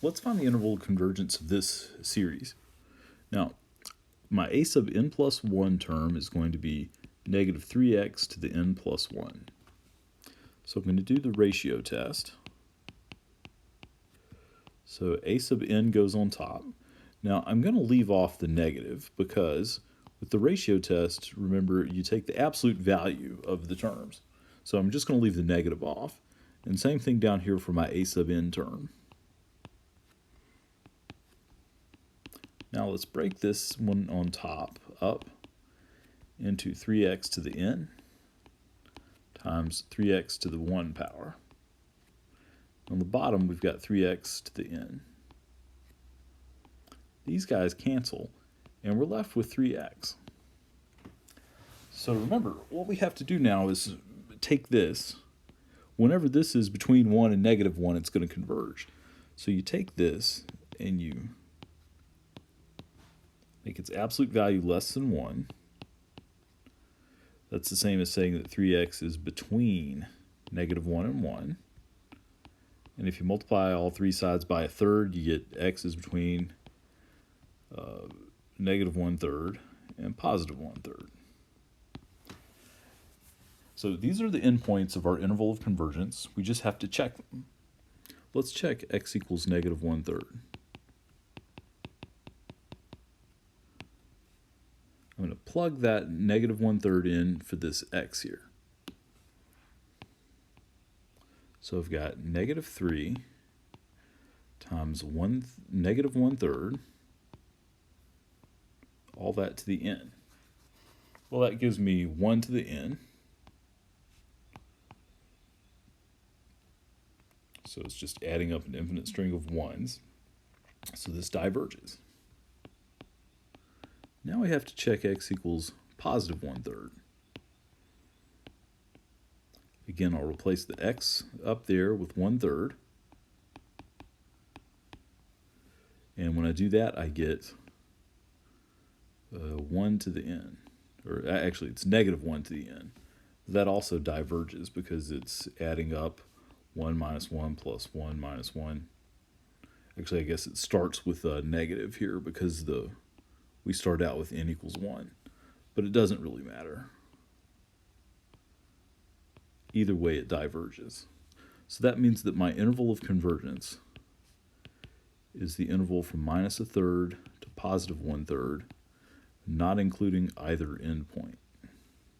let's find the interval of convergence of this series. Now, my a sub n plus 1 term is going to be negative 3x to the n plus 1. So I'm going to do the ratio test. So a sub n goes on top. Now I'm going to leave off the negative because with the ratio test, remember, you take the absolute value of the terms. So I'm just going to leave the negative off. And same thing down here for my a sub n term. Now let's break this one on top up into 3x to the n times 3x to the 1 power. On the bottom, we've got 3x to the n. These guys cancel, and we're left with 3x. So remember, what we have to do now is take this. Whenever this is between 1 and negative 1, it's going to converge. So you take this, and you make its absolute value less than 1. That's the same as saying that 3x is between negative 1 and 1. And if you multiply all three sides by a third, you get x is between negative 1/3 and positive 1/3. So these are the endpoints of our interval of convergence. We just have to check them. Let's check x equals negative 1/3. I'm going to plug that negative 1/3 in for this x here. So I've got negative 3 times negative 1/3, all that to the n. Well, that gives me 1 to the n. So it's just adding up an infinite string of 1s. So this diverges. Now we have to check x equals positive 1/3. Again, I'll replace the x up there with 1/3. And when I do that, I get 1 to the n. Or actually, it's negative 1 to the n. That also diverges because it's adding up 1 minus 1 plus 1 minus 1. Actually, I guess it starts with a negative here because we start out with n equals 1. But it doesn't really matter. Either way, it diverges. So that means that my interval of convergence is the interval from minus 1/3 to positive 1/3, not including either endpoint.